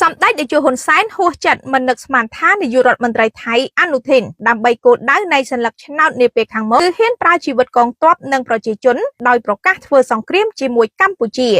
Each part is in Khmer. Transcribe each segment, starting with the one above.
សម្ដេចតេជោហ៊ុនសែនហួសចិត្តមិននឹកស្មានថានាយករដ្ឋមន្ត្រីថៃអនុทิនដើម្បីគោលដៅនៃសញ្ញាឆ្នោតនាពេលខាងមុខគឺហ៊ានប្រើជីវិតកងទ័ពនិងប្រជាជនដោយប្រកាសធ្វើសង្គ្រាមជាមួយកម្ពុជា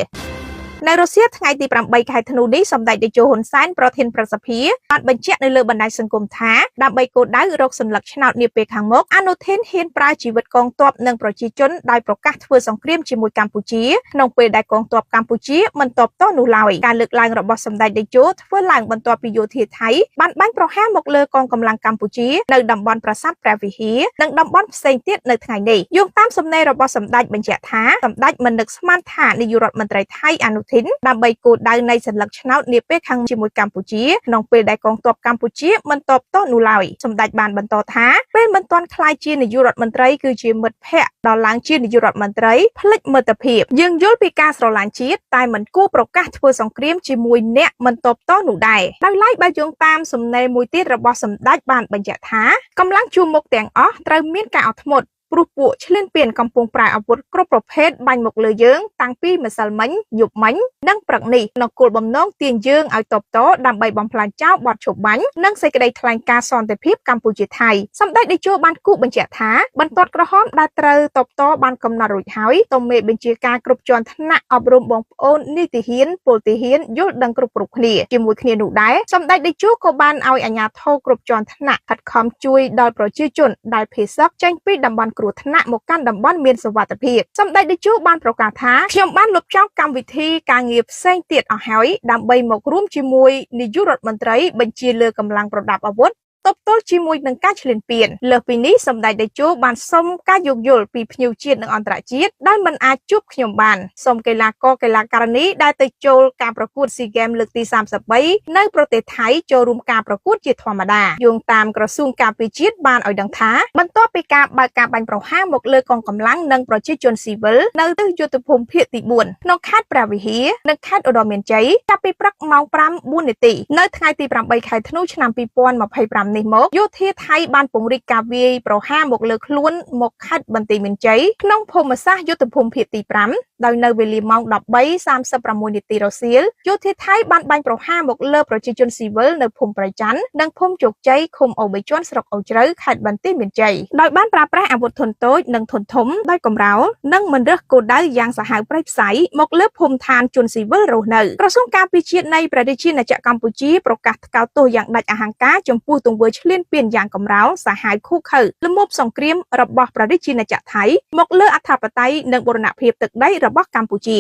នៅរុស្ស៊ីថ្ងៃទី8ខែធ្នូនេះសម្ដេចតេជោហ៊ុនសែនប្រធានប្រសិទ្ធិបានបញ្ជាក់នៅលើបណ្ដាញសង្គមថាដើម្បីគោលដៅរកសញ្ញាឆ្នោតនាពេលខាងមុខអនុทิនហ៊ានប្រើជីវិតកងទ័ពនិងប្រជាជនដោយប្រកាសធ្វើសង្គ្រាមជាមួយកម្ពុជាក្នុងពេលដែលកងទ័ពកម្ពុជាមិនតបតនោះឡើយការលើកឡើងរបស់សម្ដេចតេជោធ្វើឡើងបន្ទាប់ពីយោធាថៃបានបាញ់ប្រហារមកលើកងកម្លាំងកម្ពុជានៅតំបន់ប្រាសាទព្រះវិហារនិងតំបន់ផ្សេងទៀតនៅថ្ងៃនេះយោងតាមសំណេររបស់សម្ដេចបញ្ជាក់ថាសម្ដេចមិននឹកស្មានថានាយករដ្ឋមន្ត្រីថៃអនុทิនដើម្បីគោលដៅនៃសញ្ញាឆ្នោតនាពេលខាងជាមួយកម្ពុជាក្នុងពេលដែលកងទ័ពកម្ពុជាមិនតបតនោះឡើយសម្ដេចបានបន្តថាពេលមិនទាន់ក្លាយជានាយករដ្ឋមន្ត្រីគឺជាមិត្តភ័ក្តិដល់ឡើងជានាយករដ្ឋមន្ត្រីផ្លិចមិត្តភាពយើងយល់ពីការស្រឡាញ់ជាតិតែមិនគួរប្រកាសធ្វើសង្គ្រាមជាមួយអ្នកមិនតបតនោះដែរដោយឡែកបើយោងតាមសំណេរមួយទៀតរបស់សម្ដេចបានបញ្ជាក់ថាកម្លាំងជួរមុខទាំងអស់ត្រូវមានការអត់ធ្មត់ព្រោះពួកឈ្លានពានកំពុងប្រើអាវុធគ្រប់ប្រភេទបាញ់មកលើយើងតាំងពីម្សិលមិញយប់មិញនិងព្រឹកនេះក្នុងគោលបំណងទាញយើងឲ្យតបតដើម្បីបំផ្លាញចោលបទឈប់បាញ់និងសេចក្តីថ្លែងការណ៍សន្តិភាពកម្ពុជាថៃសម្ដេចតេជោបានគូបញ្ជាក់ថាបន្ទាត់ក្រហមដែលត្រូវតបតបានកំណត់រួចហើយតុមេបញ្ជាការគ្រប់ជាន់ថ្នាក់អប់រំបងប្អូននីតិហ៊ានពលទាហានយល់ដឹងគ្រប់គ្នាជាមួយគ្នានោះដែរសម្ដេចតេជោក៏បានឲ្យអាជ្ញាធរគ្រប់ជាន់ថ្នាក់ខិតខំជួយដល់ប្រជាជនដែលភ័យសឹកចេញពីតំបន់គ្រោះថ្នាក់មកកាន់តំបន់មានសុវត្ថិភាពសម្ដេចតេជោបានប្រកាសថាខ្ញុំបានលុបចោលកម្មវិធីការងារផ្សេងទៀតអស់ហើយដើម្បីមករួមជាមួយនាយករដ្ឋមន្ត្រីបញ្ជាលើកម្លាំងប្រដាប់អាវុធតបទល់ជាមួយនឹងការឈ្លានពានលើសពីនេះសម្ដេចតេជោបានសុំការយោគយល់ពីភ្ញៀវជាតិនិងអន្តរជាតិដែលមិនអាចជួបខ្ញុំបានសូមកីឡាករកីឡាការិនីដែលទៅចូលការប្រកួតស៊ីហ្គេមលើកទី33នៅប្រទេសថៃចូលរួមការប្រកួតជាធម្មតាយោងតាមក្រសួងការពារជាតិបានឲ្យដឹងថាបន្ទាប់ពីការបើកការបាញ់ប្រហារមកលើកងកម្លាំងនិងប្រជាជនស៊ីវិលនៅទិសយុទ្ធភូមិភាគទី4ក្នុងខេត្តព្រះវិហារនិងខេត្តឧត្តរមានជ័យចាប់ពីព្រឹកម៉ោង 5:04 នាទីនៅថ្ងៃទី8ខែធ្នូឆ្នាំ2025នេះមកយោធាថៃបានពង្រីកការវាយប្រហារមកលើខ្លួនមកខេត្តបន្ទាយមានជ័យក្នុងភូមិសាស្ត្រយុទ្ធភូមិភាគទី5ដោយនៅវេលាម៉ោង 13:36 នាទីរសៀលយោធាថៃបានបាញ់ប្រហារមកលើប្រជាជនស៊ីវិលនៅភូមិប្រច័ន្ទនិងភូមិជោគជ័យឃុំអូបីជាន់ស្រុកអូជ្រៅខេត្តបន្ទាយមានជ័យដោយបានប្រើប្រាស់អាវុធធុនតូចនិងធុនធំដោយកំរោលនិងមិនរើសគោលដៅយ៉ាងសាហាវប្រៃផ្សៃមកលើភូមិឋានជនស៊ីវិលរស់នៅក្រសួងការពារជាតិនៃព្រះរាជាណាចក្រកម្ពុជាប្រកាសថ្កោលទោសយ៉ាងដាច់អហង្ការចំពោះទង្វើឈ្លានពានយ៉ាងកំរោលសាហាវឃូខើលំមសង្គ្រាមរបស់ព្រះរាជាណាចក្រថៃមកលើអធិបតេយ្យនិងបូរណភាពទឹកដីរបស់កម្ពុជា